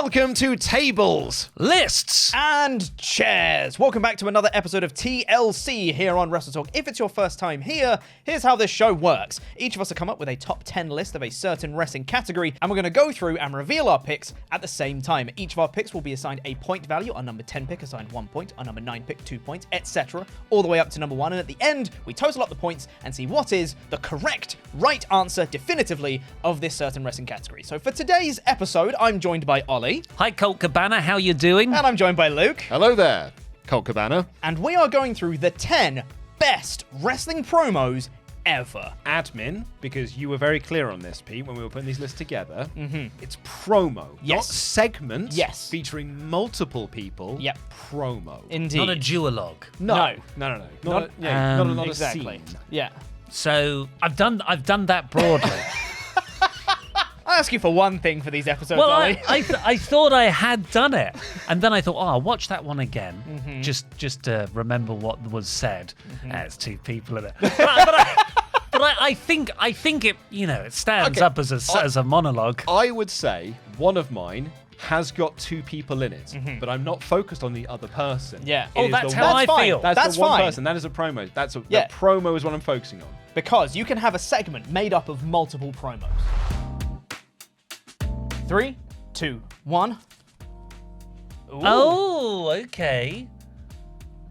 Welcome to Tables, Lists, and Chairs. Welcome back to another episode of TLC here on WrestleTalk. If it's your first time here, here's how this show works. Each of us will come up with a top 10 list of a certain wrestling category, and we're going to go through and reveal our picks at the same time. Each of our picks will be assigned a point value. Our number 10 pick assigned 1 point, our number 9 pick 2 points, etc. all the way up to number 1, and at the end, we total up the points and see what is the correct, right answer definitively of this certain wrestling category. So for today's episode, I'm joined by Ollie. Hi, Colt Cabana. How you doing? And I'm joined by Luke. Hello there, Colt Cabana. And we are going through the 10 best wrestling promos ever. Admin, because you were very clear on this, Pete, when we were putting these lists together. It's promo, Yes. not segment. Yes. Featuring multiple people. Yep. Promo. Indeed. Not a duologue. No. No. Not- Not a exactly. scene. Yeah. So I've done that broadly. I ask you for one thing for these episodes, Well, Ollie. I thought I had done it, and then I thought, I'll watch that one again, just to remember what was said. It's two people in it, but I think it it stands Okay. up as a monologue. I would say one of mine has got two people in it, but I'm not focused on the other person. Yeah. It Oh, is that's the how one- I fine. feel. That's the one fine. person. That is a promo. Yeah. The promo is what I'm focusing on. Because you can have a segment made up of multiple promos. 3, 2, 1. Ooh. Oh, okay.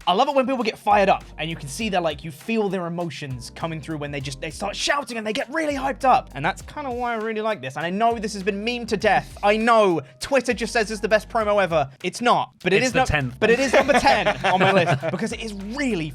I love it when people get fired up and you can see you feel their emotions coming through when they start shouting and they get really hyped up. And that's kind of why I really like this. And I know this has been memed to death. I know Twitter just says it's the best promo ever. It's not, but It's the 10th. But it is number 10 on my list because it is really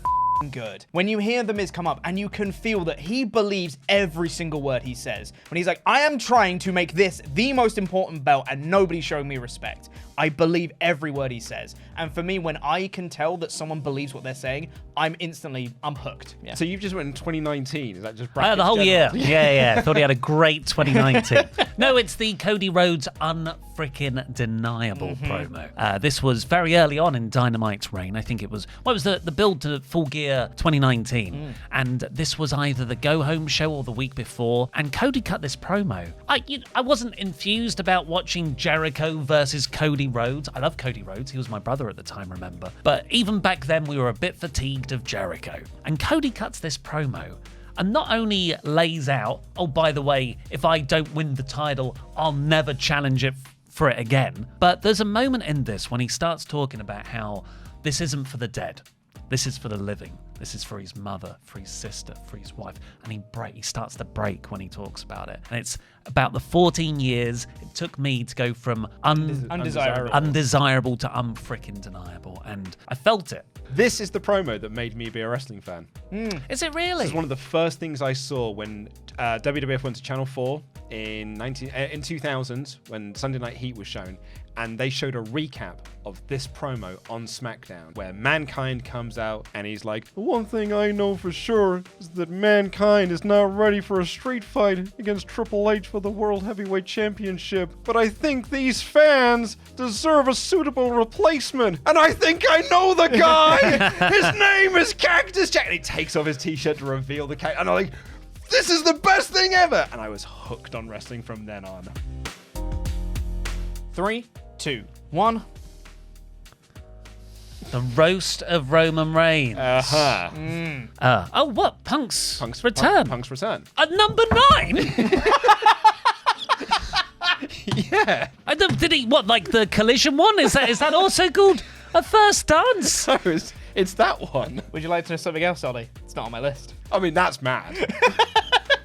good. When you hear The Miz come up and you can feel that he believes every single word he says. When he's like, I am trying to make this the most important belt and nobody's showing me respect. I believe every word he says. And for me, when I can tell that someone believes what they're saying, I'm hooked. Yeah. So you've just went in 2019. Is that just The whole year. general? Yeah. Thought he had a great 2019. No, it's the Cody Rhodes unfrickin' deniable promo. This was very early on in Dynamite's reign. I think it was the build to Full Gear 2019. And this was either the Go Home show or the week before. And Cody cut this promo. I wasn't infused about watching Jericho versus Cody Rhodes. I love Cody Rhodes. He was my brother at the time, remember? But even back then, we were a bit fatigued of Jericho. And Cody cuts this promo and not only lays out, oh, by the way, if I don't win the title, I'll never challenge it for it again. But there's a moment in this when he starts talking about how this isn't for the dead. This is for the living. This is for his mother, for his sister, for his wife. And he starts to break when he talks about it. And it's about the 14 years it took me to go from undesirable to unfrickin' deniable. And I felt it. This is the promo that made me be a wrestling fan. Is it really? This is one of the first things I saw when WWF went to Channel 4 in 2000 when Sunday Night Heat was shown, and they showed a recap of this promo on SmackDown where Mankind comes out and he's like, the one thing I know for sure is that Mankind is not ready for a street fight against Triple H for the World Heavyweight Championship, but I think these fans deserve a suitable replacement, and I think I know the guy. His name is Cactus Jack. And he takes off his t-shirt to reveal the cactus, and I'm like, this is the best thing ever! And I was hooked on wrestling from then on. 3, 2, 1. The roast of Roman Reigns. What? Punk's return. Punk's return. At number 9? Yeah. Did he, like the collision one? Is that also called a first dance? So it's that one. Would you like to know something else, Ollie? It's not on my list. I mean, that's mad.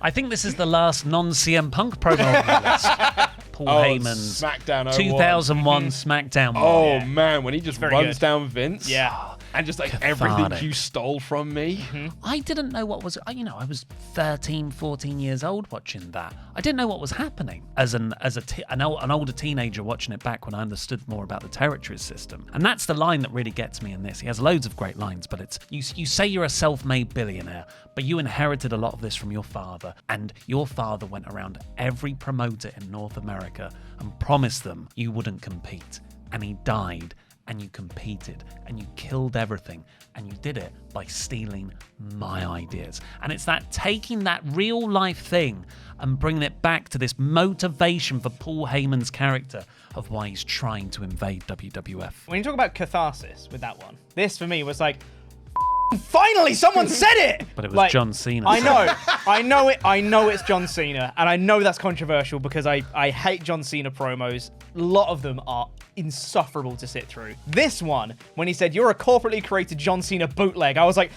I think this is the last non-CM Punk promo on the list. Paul Heyman's SmackDown 01. 2001 SmackDown. Oh, one. man, when he just very runs good. down Vince. Yeah. And just like everything Cathartic. you stole from me. I didn't know what was, I was 13, 14 years old watching that. I didn't know what was happening as an older teenager watching it back when I understood more about the territory system. And that's the line that really gets me in this. He has loads of great lines, but it's, you say you're a self-made billionaire, but you inherited a lot of this from your father, and your father went around every promoter in North America and promised them you wouldn't compete. And he died. and you competed and you killed everything, and you did it by stealing my ideas. And it's that taking that real life thing and bringing it back to this motivation for Paul Heyman's character of why he's trying to invade WWF. When you talk about catharsis with that one, this for me was like, finally someone said it. But it was like, John Cena. I know it's John Cena, and I know that's controversial because I hate John Cena promos. A lot of them are insufferable to sit through. This one, when he said, "You're a corporately created John Cena bootleg," I was like,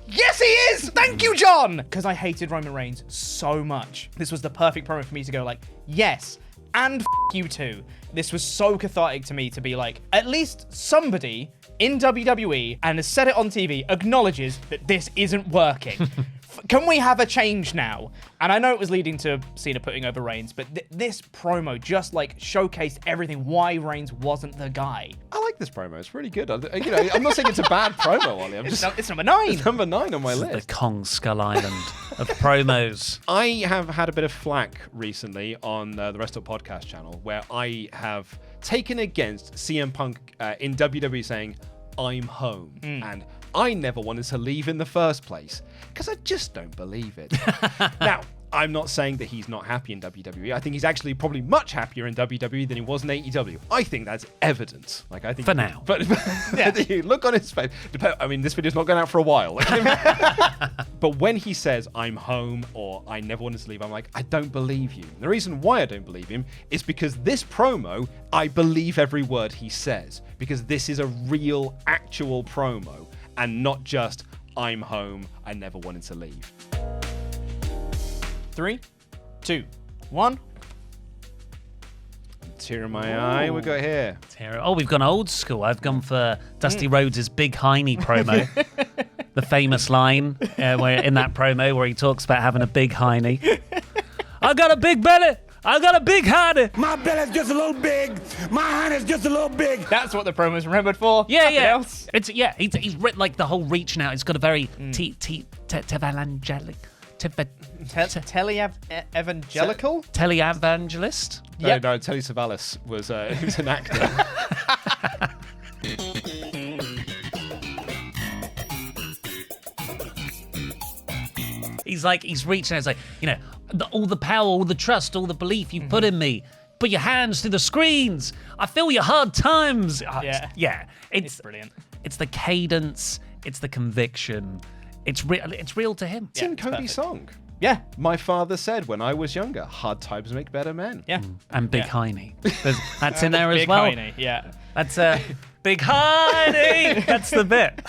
yes, he is! Thank you, John! Because I hated Roman Reigns so much. This was the perfect promo for me to go like, yes, and you too. This was so cathartic to me to be like, at least somebody in WWE, and has said it on TV, acknowledges that this isn't working. Can we have a change now? And I know it was leading to Cena putting over Reigns, but this promo just like showcased everything why Reigns wasn't the guy. I like this promo. It's really good. I'm not saying it's a bad promo, Ollie. It's number 9. It's number 9 on my list. The Kong Skull Island of promos. I have had a bit of flack recently on the WrestleTalk podcast channel where I have taken against CM Punk in WWE saying, "I'm home," and I never wanted to leave in the first place because I just don't believe it. Now, I'm not saying that he's not happy in WWE. I think he's actually probably much happier in WWE than he was in AEW. I think that's evident. Like, I think for now. But yeah. Look on his face. I mean, this video's not going out for a while. But when he says, "I'm home," or "I never wanted to leave," I'm like, I don't believe you. And the reason why I don't believe him is because this promo, I believe every word he says. Because this is a real, actual promo. And not just, "I'm home, I never wanted to leave." 3, 2, 1. Tear in my eye, we got here. Oh, we've gone old school. I've gone for Dusty Rhodes' Big Heiny promo. The famous line where in that promo where he talks about having a big Heiny. I got a big belly. I got a big Heiny. My belly's just a little big. My Heiny's just a little big. That's what the promo's remembered for. Yeah, Nothing yeah. else. He's written like the whole reaching out. It's got a very televangelic. Evangelical? Televangelist. No, Telly Savalas was he was an actor. He's reaching out. It's like, all the power, all the trust, all the belief you put in me. Put your hands through the screens. I feel your hard times. Yeah. It's brilliant. It's the cadence. It's the conviction. It's real. It's real to him. It's in Cody's song. Yeah. My father said when I was younger, hard times make better men. Yeah. And Big Heiny. That's in there as Big well. Heiny, yeah. That's Big Heiny. That's the bit.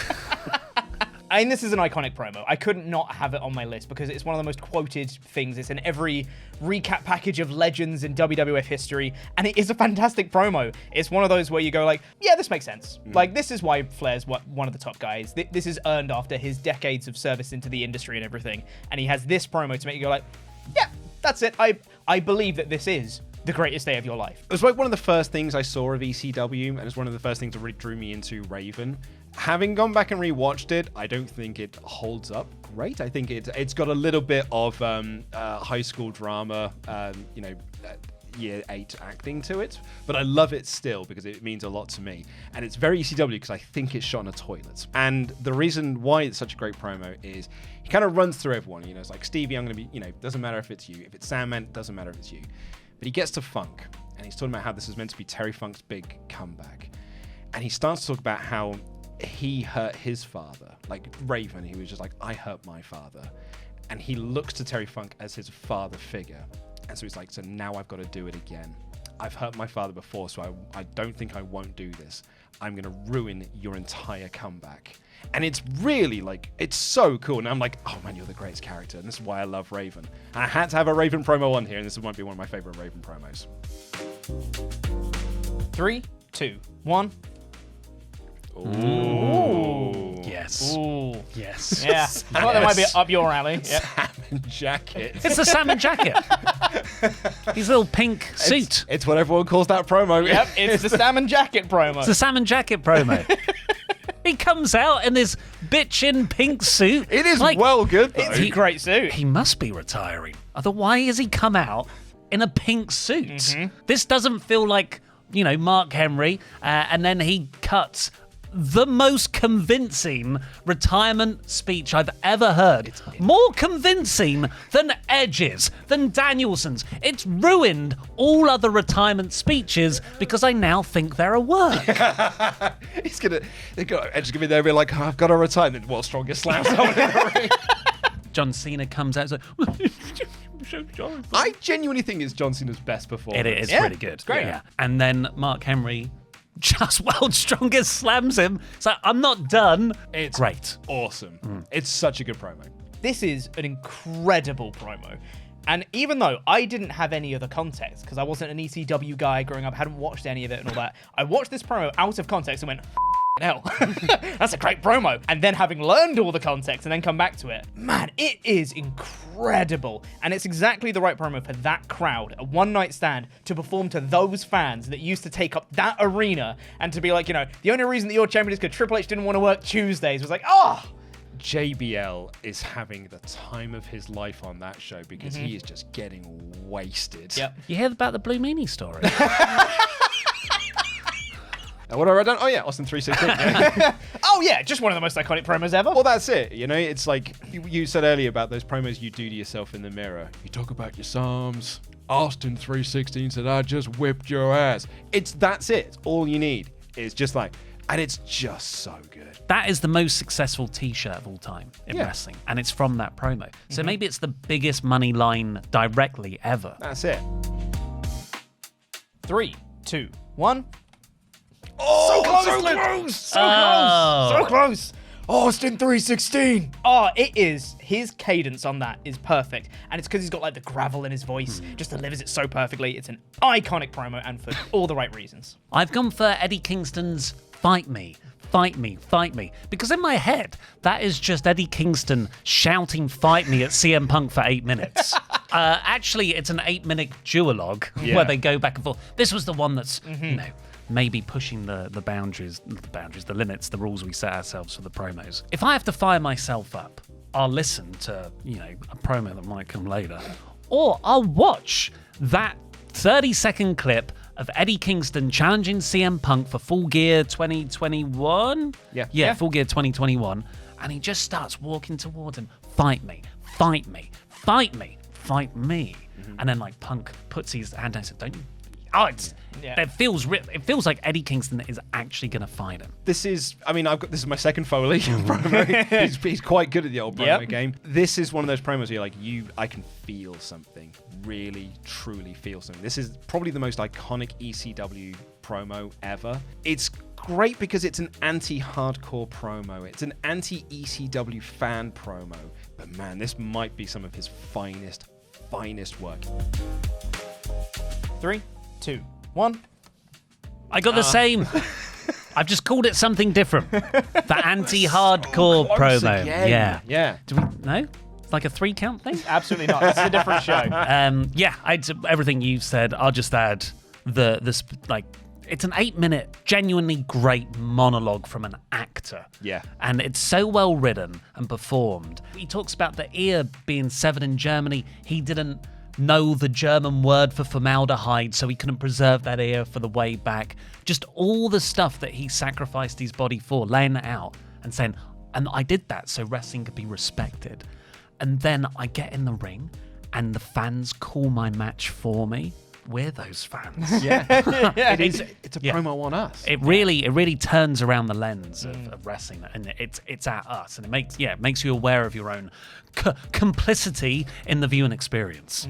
I mean, this is an iconic promo. I couldn't not have it on my list because it's one of the most quoted things. It's in every recap package of legends in WWF history, and it is a fantastic promo. It's one of those where you go like, yeah, this makes sense. Like, this is why Flair's one of the top guys. This is earned after his decades of service into the industry and everything, and he has this promo to make you go like, yeah, that's it. I believe that this is the greatest day of your life. It was like one of the first things I saw of ECW, and it's one of the first things that really drew me into Raven. Having gone back and rewatched it, I don't think it holds up great. I think it's got a little bit of high school drama, year 8 acting to it, but I love it still because it means a lot to me. And it's very ECW because I think it's shot in a toilet. And the reason why it's such a great promo is he kind of runs through everyone. It's like, Stevie, I'm going to be, doesn't matter if it's you. If it's Sandman, it doesn't matter if it's you. But he gets to Funk, and he's talking about how this is meant to be Terry Funk's big comeback. And he starts to talk about how he hurt his father. Like Raven, he was just like, I hurt my father. And he looks to Terry Funk as his father figure. And so he's like, so now I've got to do it again. I've hurt my father before, so I don't think I won't do this. I'm going to ruin your entire comeback. And it's really like, it's so cool. And I'm like, oh man, you're the greatest character. And this is why I love Raven. And I had to have a Raven promo on here, and this might be one of my favorite Raven promos. 3, 2, 1. Ooh. Yes. Ooh. Yes. Yeah. I thought that might be up your alley. Yeah. Salmon jacket. It's the salmon jacket. His little pink suit. It's what everyone calls that promo. Yep, it's the salmon jacket promo. It's the salmon jacket promo. He comes out in this bitchin' pink suit. It is well good, though. It's a great suit. He must be retiring. Otherwise, why has he come out in a pink suit? This doesn't feel like Mark Henry, and then he cuts the most convincing retirement speech I've ever heard. More convincing than Edge's, than Danielson's. It's ruined all other retirement speeches because I now think they're a work. Edge's gonna be there, be like, I've got to retire. And then world's strongest slams someone in the ring. John Cena comes out and I genuinely think it's John Cena's best performance. It is pretty good. It's great. Yeah. And then Mark Henry just world's strongest slams him. So I'm not done. It's great. Awesome. It's such a good promo. This is an incredible promo. And even though I didn't have any other context, because I wasn't an ECW guy growing up, hadn't watched any of it and all that, I watched this promo out of context and went, hell, that's a great promo. And then having learned all the context and then come back to it, man, it is incredible. And it's exactly the right promo for that crowd, a one-night stand, to perform to those fans that used to take up that arena and to be like, the only reason that you're champion is because Triple H didn't want to work Tuesdays. It was like, JBL is having the time of his life on that show because he is just getting wasted. Yep. You hear about the Blue Meanie story? What have I done? Oh yeah, Austin 316. Oh yeah, just one of the most iconic promos ever. Well, that's it. It's like you said earlier about those promos you do to yourself in the mirror. You talk about your Psalms. Austin 316 said, I just whipped your ass. That's it. It's all you need. It's just like, and it's just so good. That is the most successful t-shirt of all time in wrestling. And it's from that promo. So maybe it's the biggest money line directly ever. That's it. 3, 2, 1. Oh, So close! So close! Austin 316! Oh, it is. His cadence on that is perfect. And it's because he's got like the gravel in his voice. Just delivers it so perfectly. It's an iconic promo and for all the right reasons. I've gone for Eddie Kingston's Fight Me. Fight me, fight me. Because in my head, that is just Eddie Kingston shouting fight me at CM Punk for 8 minutes. Actually, it's an 8-minute duologue where they go back and forth. This was the one that's, maybe pushing the limits, the rules we set ourselves for the promos. If I have to fire myself up, I'll listen to, a promo that might come later. Or I'll watch that 30-second clip of Eddie Kingston challenging CM Punk for Full Gear 2021? Yeah, Full Gear 2021. And he just starts walking towards him. Fight me, fight me, fight me, fight me. And then like Punk puts his hand down and says, don't you? Oh, it feels like Eddie Kingston is actually going to fight him. This is this is my second Foley promo. He's quite good at the old promo game. This is one of those promos where I can feel something, really, truly feel something. This is probably the most iconic ECW promo ever. It's great because it's an anti-hardcore promo. It's an anti-ECW fan promo. But man, this might be some of his finest work. 3, 2, 1. I got the same. I've just called it something different. The anti-hardcore promo. Again. Yeah. Do we know? It's like a 3 count thing? Absolutely not. It's a different show. Everything you've said. I'll just add it's an 8-minute, genuinely great monologue from an actor. Yeah. And it's so well written and performed. He talks about the ear being severed in Germany. He didn't know the German word for formaldehyde, so he couldn't preserve that ear for the way back. Just all the stuff that he sacrificed his body for, laying it out and saying, and I did that so wrestling could be respected. And then I get in the ring and the fans call my match for me. We're those fans. Yeah. It's a promo on us. It really turns around the lens of wrestling, and it's at us, and it makes you aware of your own complicity in the viewing experience.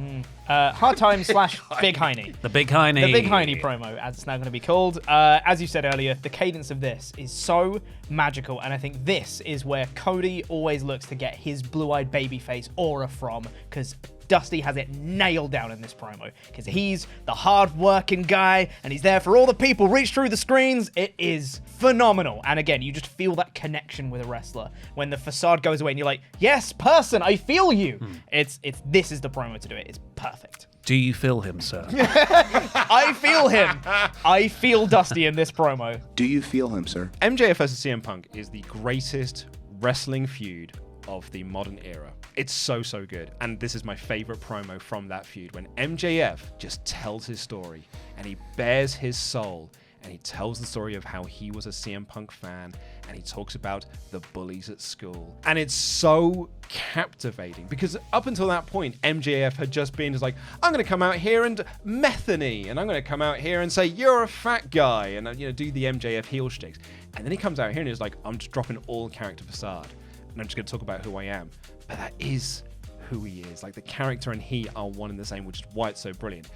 Hard Time / Big Heiny. The Big Heiny. The Big Heiny promo, as it's now going to be called. As you said earlier, the cadence of this is so magical, and I think this is where Cody always looks to get his blue-eyed babyface aura from, because Dusty has it nailed down in this promo, because he's the hard-working guy, and he's there for all the people. Reach through the screens. It is phenomenal. And again, you just feel that connection with a wrestler when the facade goes away, and you're like, yes, person, I feel you. This is the promo to do it. It's perfect. Do you feel him, sir? I feel him. I feel Dusty in this promo. Do you feel him, sir? MJF versus CM Punk is the greatest wrestling feud of the modern era. It's so good. And this is my favorite promo from that feud, when MJF just tells his story and he bears his soul and he tells the story of how he was a CM Punk fan and he talks about the bullies at school. And it's so captivating because up until that point, MJF had just been like, I'm going to come out here and methany, and I'm going to come out here and say, you're a fat guy, and do the MJF heel shtick. And then he comes out here and he's like, I'm just dropping all character facade and I'm just going to talk about who I am. But that is who he is. Like, the character and he are one and the same, which is why it's so brilliant.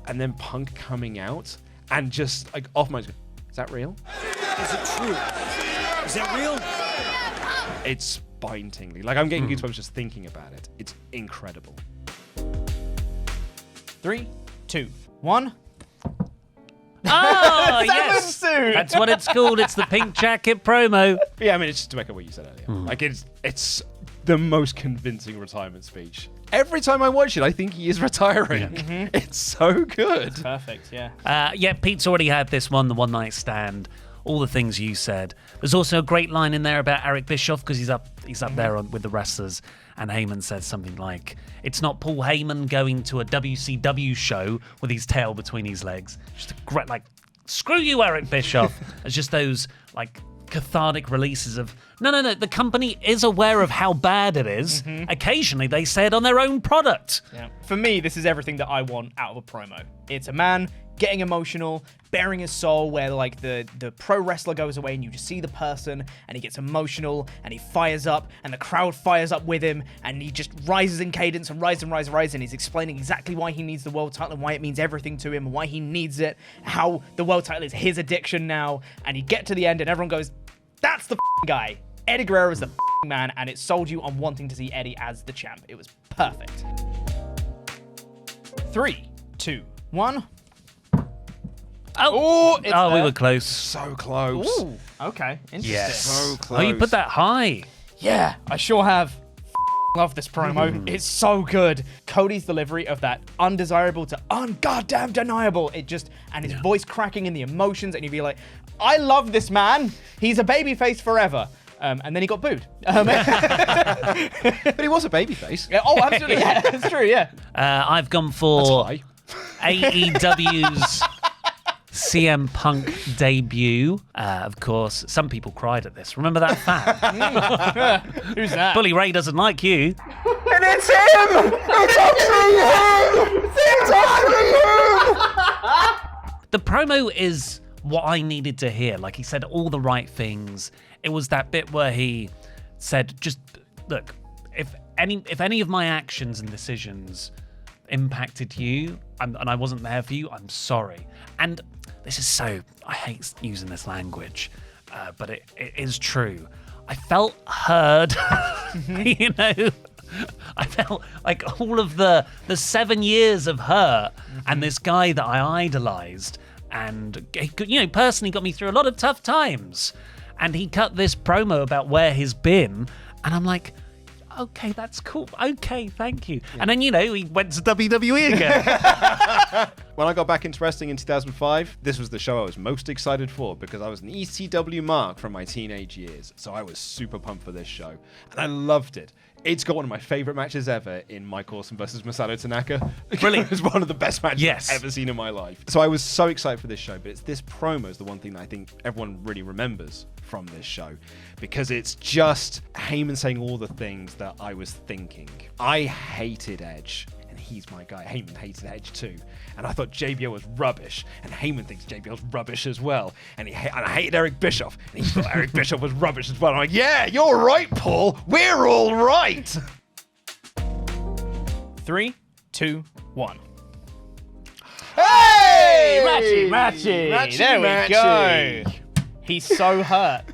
And then Punk coming out and just like off my, is that real? Is it true? Is that real? It's spine-tingling. Like, I'm getting goosebumps just thinking about it. It's incredible. 3, 2, 1. Oh, yes. Suit. That's what it's called. It's the pink jacket promo. Yeah, I mean, it's just to echo what you said earlier. Like, it's the most convincing retirement speech. Every time I watch it, I think he is retiring. It's so good. Perfect, yeah. Yeah, Pete's already had this one, the one night stand, all the things you said. There's also a great line in there about Eric Bischoff because he's up there with the wrestlers, and Heyman says something like, it's not Paul Heyman going to a WCW show with his tail between his legs. Just a great, like, screw you, Eric Bischoff. It's just those, like, cathartic releases of, no, the company is aware of how bad it is. Occasionally they say it on their own product. Yeah. For me, this is everything that I want out of a promo. It's a man getting emotional, bearing his soul, where like the pro wrestler goes away and you just see the person and he gets emotional and he fires up and the crowd fires up with him and he just rises in cadence and rises and he's explaining exactly why he needs the world title and why it means everything to him and why he needs it, how the world title is his addiction now, and you get to the end and everyone goes, that's the guy. Eddie Guerrero is the man, and it sold you on wanting to see Eddie as the champ. It was perfect. 3, 2, 1. Oh, it's we there. were close. So close. Ooh, okay. Interesting. Yes. So close. Oh, you put that high. Yeah, I sure have. Love this promo. It's so good. Cody's delivery of that undesirable to ungoddamn deniable. It just, and his voice cracking in the emotions, and you'd be like, I love this man. He's a babyface forever. And then he got booed. But he was a babyface. Yeah, oh, absolutely. Yeah, that's true. Yeah. I've gone for High. AEW's CM Punk debut. Of course, some people cried at this. Remember that fan? Who's that? Bully Ray doesn't like you. And it's him! It's actually him! It's actually him! The promo is what I needed to hear. Like, he said all the right things. It was that bit where he said, just look, if any of my actions and decisions impacted you and I wasn't there for you, I'm sorry. And this is so, I hate using this language, but it is true. I felt heard, you know. I felt like all of the 7 years of hurt and this guy that I idolized and, you know, personally got me through a lot of tough times. And he cut this promo about where he's been, and I'm like, okay, that's cool. Okay, thank you. Yeah. And then, you know, he went to WWE again. When I got back into wrestling in 2005, this was the show I was most excited for because I was an ECW mark from my teenage years. So I was super pumped for this show. And I loved it. It's got one of my favorite matches ever in Mike Awesome versus Masato Tanaka. Brilliant. It was one of the best matches Yes. I've ever seen in my life. So I was so excited for this show, but it's this promo is the one thing that I think everyone really remembers from this show because it's just Heyman saying all the things that I was thinking. I hated Edge. He's my guy. Heyman hated Edge too. And I thought JBL was rubbish. And Heyman thinks JBL's rubbish as well. And I hated Eric Bischoff. And he thought Eric Bischoff was rubbish as well. I'm like, yeah, you're right, Paul. We're all right. 3, 2, 1. Hey! Matchy. There we go. He's so hurt.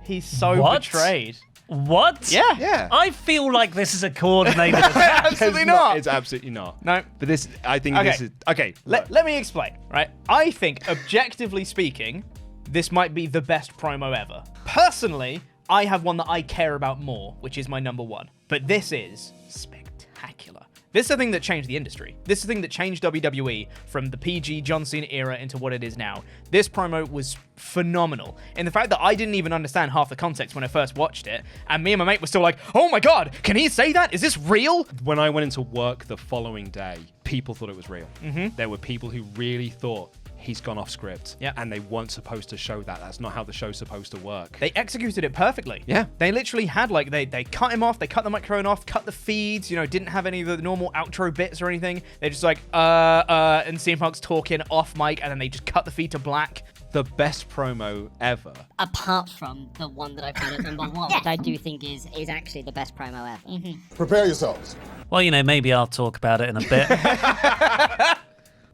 He's so What? betrayed. What? Yeah. I feel like this is a coordinated attack. Absolutely not. It's absolutely not. No. But this, I think Okay. this is... Okay. Let me explain, right? I think, objectively speaking, this might be the best promo ever. Personally, I have one that I care about more, which is my number one. But this is spectacular. This is the thing that changed the industry. This is the thing that changed WWE from the PG John Cena era into what it is now. This promo was phenomenal. And the fact that I didn't even understand half the context when I first watched it, and me and my mate were still like, oh my God, can he say that? Is this real? When I went into work the following day, people thought it was real. There were people who really thought he's gone off script. Yeah. And they weren't supposed to show that. That's not how the show's supposed to work. They executed it perfectly. Yeah. They literally had, like, they cut him off, they cut the microphone off, cut the feeds, didn't have any of the normal outro bits or anything. They're just like, and CM Punk's talking off mic, and then they just cut the feed to black. The best promo ever. Apart from the one that I put at number one, which I do think is actually the best promo ever. Prepare yourselves. Well, maybe I'll talk about it in a bit.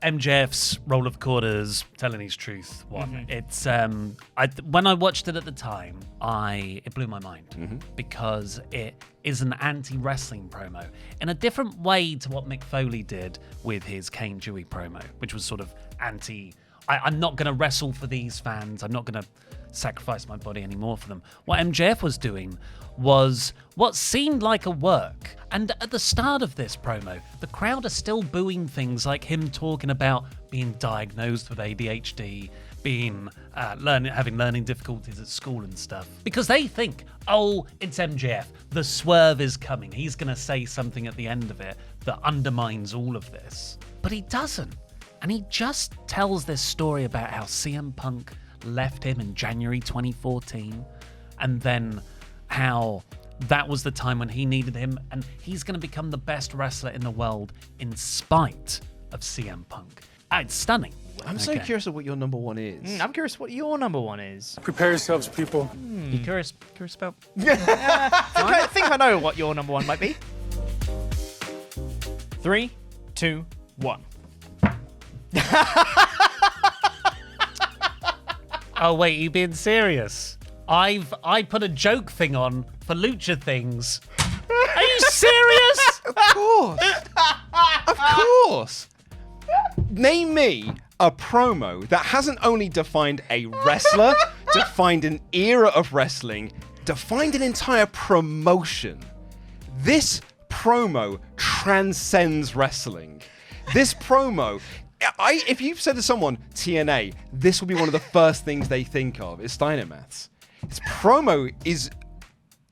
MJF's roll of quarters, telling his truth one. It's when I watched it at the time, it blew my mind because it is an anti-wrestling promo in a different way to what Mick Foley did with his Kane Dewey promo, which was sort of anti. I'm not going to wrestle for these fans. I'm not going to sacrifice my body anymore for them. What MJF was doing was what seemed like a work. And at the start of this promo, the crowd are still booing things like him talking about being diagnosed with ADHD, being having learning difficulties at school and stuff. Because they think, oh, it's MJF. The swerve is coming. He's going to say something at the end of it that undermines all of this. But he doesn't. And he just tells this story about how CM Punk left him in January 2014, and then how that was the time when he needed him, and he's going to become the best wrestler in the world in spite of CM Punk. It's stunning. I'm so curious of what your number one is. I'm curious what your number one is. Prepare yourselves, people. You curious about? I think I know what your number one might be. 3, 2, 1. Oh wait, you being serious? I put a joke thing on for Lucha things. Are you serious? Of course. Of course. Name me a promo that hasn't only defined a wrestler, defined an era of wrestling, defined an entire promotion. This promo transcends wrestling. This promo, if you've said to someone, TNA, this will be one of the first things they think of, is Steiner Maths. This promo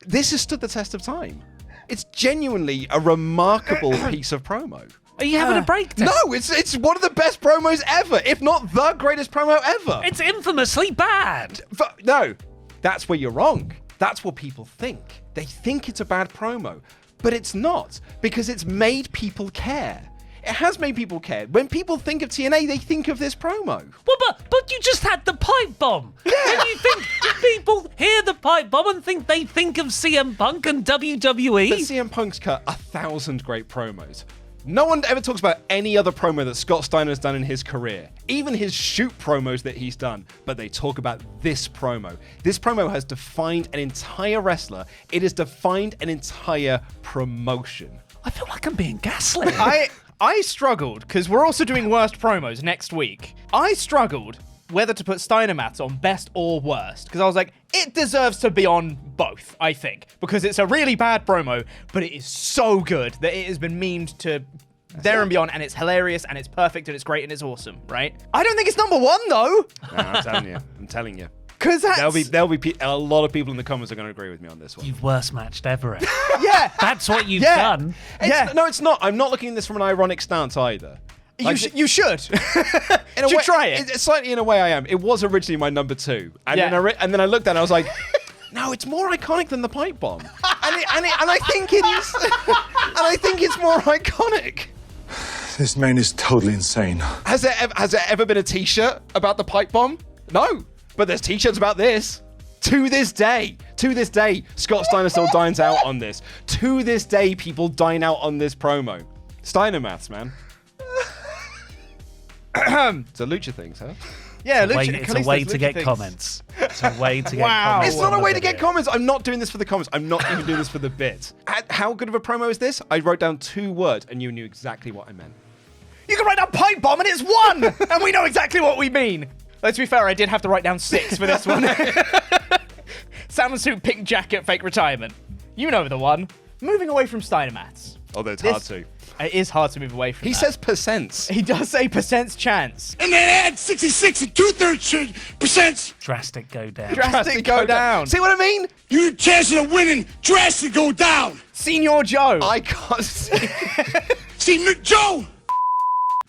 this has stood the test of time. It's genuinely a remarkable piece of promo. Are you having a breakdown? No, it's one of the best promos ever, if not the greatest promo ever. It's infamously bad. No, that's where you're wrong. That's what people think. They think it's a bad promo, but it's not, because it's made people care. It has made people care. When people think of TNA, they think of this promo. Well, but you just had the pipe bomb. Yeah. And you think people hear the pipe bomb and they think of CM Punk and WWE? But CM Punk's cut 1,000 great promos. No one ever talks about any other promo that Scott Steiner's done in his career, even his shoot promos that he's done, but they talk about this promo. This promo has defined an entire wrestler. It has defined an entire promotion. I feel like I'm being gaslit. I struggled, because we're also doing worst promos next week. I struggled whether to put Steiner Maths on best or worst, because I was like, it deserves to be on both, I think, because it's a really bad promo, but it is so good that it has been memed to there and beyond, and it's hilarious, and it's perfect, and it's great, and it's awesome, right? I don't think it's number one, though. No, I'm telling you. Because there'll be a lot of people in the comments are going to agree with me on this one. You've worst matched ever. Yeah. That's what you've done. No, it's not. I'm not looking at this from an ironic stance either. You should. In a should way, try it. It's slightly in a way I am. It was originally my number 2. And then I looked at it and I was like, no, it's more iconic than the pipe bomb. and I think it is. And I think it's more iconic. This man is totally insane. Has there ever been a t-shirt about the pipe bomb? No. But there's t-shirts about this. To this day, Scott Steiner still dines out on this. To this day, people dine out on this promo. Steiner Maths, man. It's a Lucha thing, huh? Yeah, it's a way to get comments. It's a way to get comments. It's not a way to get comments. I'm not doing this for the comments. I'm not even doing this for the bit. How good of a promo is this? I wrote down 2 words and you knew exactly what I meant. You can write down pipe bomb and it's 1! And we know exactly what we mean. Let's be fair, I did have to write down 6 for this one. Salmon suit, pink jacket, fake retirement. You know the one. Moving away from Steiner Maths. Although it's hard to. It is hard to move away from He that. says percents. He does say percents chance. And then add 66 and 2/3%. Drastic go down. Drastic go down. See what I mean? Your chances of winning drastically go down. Senior Joe. I can't see. See, Joe.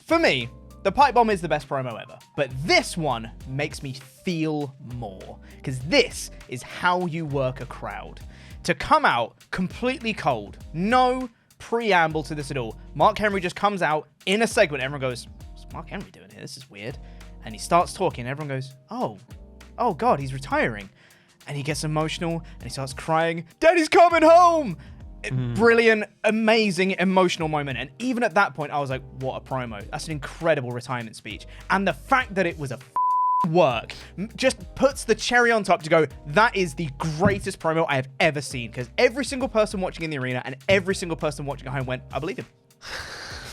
For me, the pipe bomb is the best promo ever. But this one makes me feel more. Because this is how you work a crowd. To come out completely cold, no preamble to this at all. Mark Henry just comes out in a segment. Everyone goes, what's Mark Henry doing here? This is weird. And he starts talking. Everyone goes, oh God, he's retiring. And he gets emotional and he starts crying. Daddy's coming home. Brilliant, amazing, emotional moment. And even at that point, I was like, what a promo. That's an incredible retirement speech. And the fact that it was a work just puts the cherry on top to go, that is the greatest promo I have ever seen. Because every single person watching in the arena and every single person watching at home went, I believe him.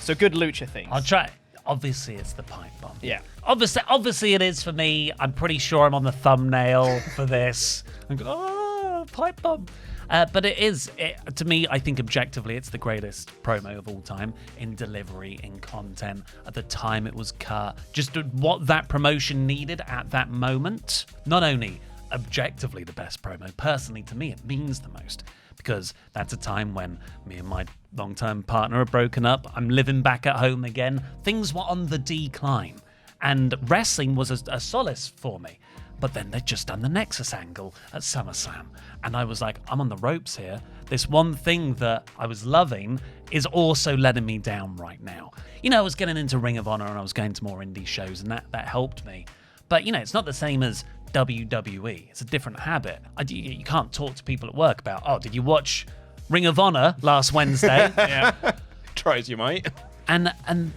So good lucha things. I'll try. Obviously, it's the pipe bomb. Yeah. Obviously, it is for me. I'm pretty sure I'm on the thumbnail for this. I'm going, oh, pipe bomb. But to me, I think objectively, it's the greatest promo of all time in delivery, in content, at the time it was cut, just what that promotion needed at that moment. Not only objectively the best promo, personally to me, it means the most because that's a time when me and my long-term partner are broken up. I'm living back at home again. Things were on the decline and wrestling was a solace for me. But then they'd just done the Nexus angle at SummerSlam. And I was like, I'm on the ropes here. This one thing that I was loving is also letting me down right now. You know, I was getting into Ring of Honor and I was going to more indie shows and that helped me. But, you know, it's not the same as WWE. It's a different habit. You can't talk to people at work about, oh, did you watch Ring of Honor last Wednesday? Yeah. Try as you might. And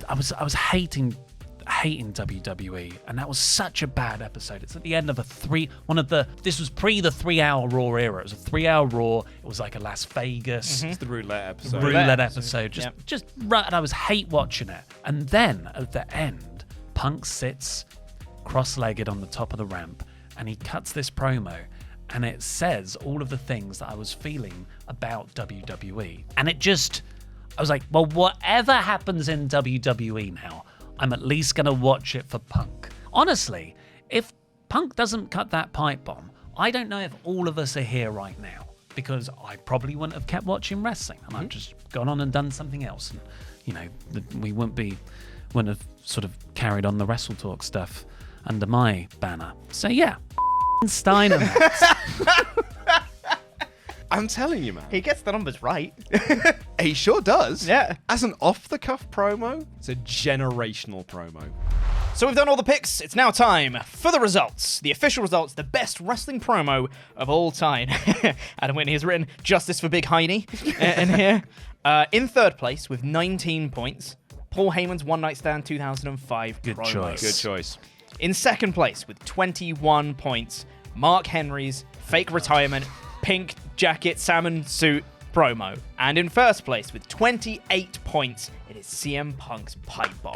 I was hating WWE, and that was such a bad episode. It's at the end of this was pre the 3-hour Raw era. It was a 3-hour Raw. It was like a Las Vegas It's the roulette episode. roulette episode. Just right, and I was hate watching it. And then at the end, Punk sits cross-legged on the top of the ramp, and he cuts this promo, and it says all of the things that I was feeling about WWE. And I was like, well, whatever happens in WWE now, I'm at least going to watch it for Punk. Honestly, if Punk doesn't cut that pipe bomb, I don't know if all of us are here right now because I probably wouldn't have kept watching wrestling and I've just gone on and done something else. And, you know, we wouldn't have sort of carried on the WrestleTalk stuff under my banner. So, yeah, Steiner. I'm telling you, man. He gets the numbers right. He sure does. Yeah. As an off-the-cuff promo, it's a generational promo. So we've done all the picks. It's now time for the results. The official results, the best wrestling promo of all time. Adam Witney has written Justice for Big Heine in here. In third place with 19 points, Paul Heyman's One Night Stand 2005 Good promo. choice. Good choice. In second place with 21 points, Mark Henry's fake retirement, pink jacket, salmon suit promo. And in first place with 28 points, it is CM Punk's pipe bomb.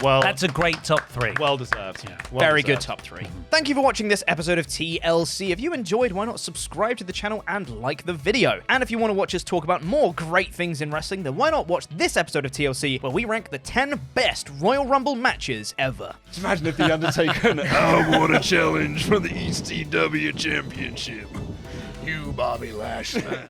Well, That's a great top three. well deserved. Yeah. Very good top three. Thank you for watching this episode of TLC. If you enjoyed, why not subscribe to the channel and like the video? And if you want to watch us talk about more great things in wrestling, then why not watch this episode of TLC where we rank the 10 best Royal Rumble matches ever. Just imagine if The Undertaker I want a challenge for the ECW Championship. You, Bobby Lashley.